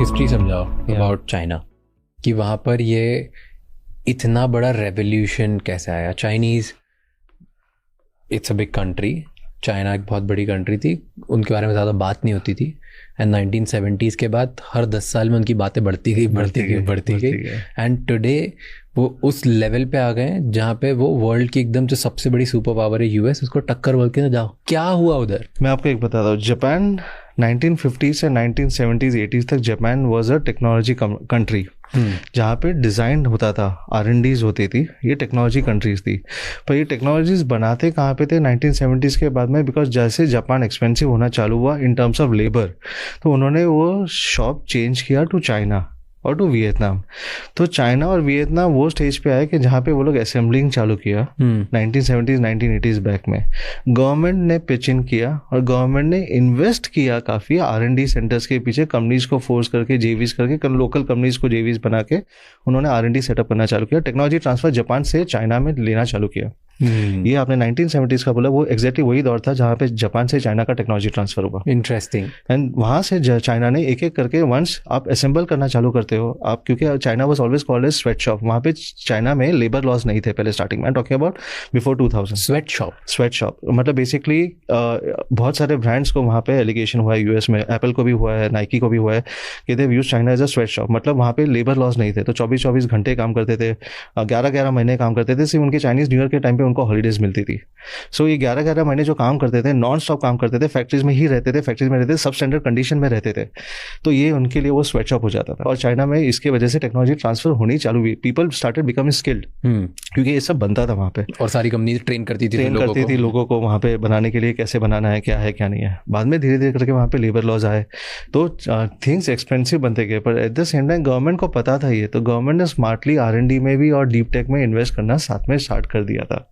History समझाओ about China, कि वहाँ पर ये इतना बड़ा रेवोल्यूशन कैसे आया। Chinese, it's a big country, China एक बहुत बड़ी कंट्री थी, उनके बारे में ज़्यादा बात नहीं होती थी। एंड 1970s के बाद हर 10 साल में उनकी बातें बढ़ती गई एंड टुडे वो उस लेवल पे आ गए हैं जहाँ पे वो वर्ल्ड की एकदम जो सबसे बड़ी सुपर पावर है यूएस, उसको टक्कर बोल के ना जाओ। क्या हुआ उधर? मैं आपको एक बताता हूँ। जापान 1950 से 1970s 80s तक Japan was a technology country, जहाँ पे डिज़ाइन होता था, R&Ds होती थी, ये टेक्नोलॉजी कंट्रीज थी। पर ये टेक्नोलॉजीज बनाते कहाँ पे थे 1970s के बाद में, बिकॉज जैसे जापान एक्सपेंसिव होना चालू हुआ इन टर्म्स ऑफ लेबर, तो उन्होंने वो शॉप चेंज किया टू चाइना और टू वियतनाम। तो चाइना और वियतनाम वो स्टेज पे आए कि जहाँ पे वो लोग असेंबलिंग चालू किया 1970s 1980s बैक में। गवर्नमेंट ने पिच इन किया और गवर्नमेंट ने इन्वेस्ट किया काफ़ी R&D सेंटर्स के पीछे, कंपनीज को फोर्स करके, जेवीज करके, लोकल कंपनीज को जेवीज बना के उन्होंने R&D सेटअप करना चालू किया। टेक्नोलॉजी ट्रांसफर जापान से चाइना में लेना चालू किया। ये आपने 1970s का बोला, वो एग्जैक्टली वही दौर था जहाँ पे जापान से चाइना का टेक्नोलॉजी ट्रांसफर हुआ। इंटरेस्टिंग। एंड वहाँ से चाइना ने एक एक करके, वंस आप असेंबल करना चालू करते हो आप, क्योंकि China was always called as sweat shop. वहाँ पे चाइना में लेबर लॉज नहीं थे पहले स्टार्टिंग में, talking about before 2000। Sweat shop मतलब बेसिकली बहुत सारे ब्रांड्स को वहाँ पे एलिगेशन हुआ है, यूएस में एप्पल को भी हुआ है, नाइकी को भी हुआ है कि they use China as a sweatshop. मतलब वहाँ पे लेबर लॉज नहीं थे, तो 24-24 घंटे काम करते थे, 11-11 महीने काम करते थे। सिर्फ उनके चाइनीज न्यू ईयर के टाइम पे उनको हॉलीडेज मिलती थी। सो ये 11-11 महीने जो काम करते थे, नॉन स्टॉप काम करते थे, फैक्ट्रीज में ही रहते थे, फैक्ट्रीज में रहते थे, सब स्टैंडर्ड कंडीशन में रहते थे। तो ये उनके लिए वो स्वेट शॉप हो जाता था। और चाइना में इसके वजह से टेक्नोलॉजी ट्रांसफर होनी चालू हुई, पीपल स्टार्टेड बिकमिंग स्किल्ड, क्योंकि ये सब बनता था वहाँ पे। और सारी कंपनी ट्रेन करती थी लोगों को वहाँ पे बनाने के लिए, कैसे बनाना है, क्या है क्या नहीं है। बाद में धीरे धीरे करके वहाँ पे लेबर लॉज आए, तो थिंग्स एक्सपेंसिव बनते गए। पर at the same time government को पता था ये, तो गवर्नमेंट ने स्मार्टली R&D में भी और डीप टेक में इन्वेस्ट करना साथ में स्टार्ट कर दिया था।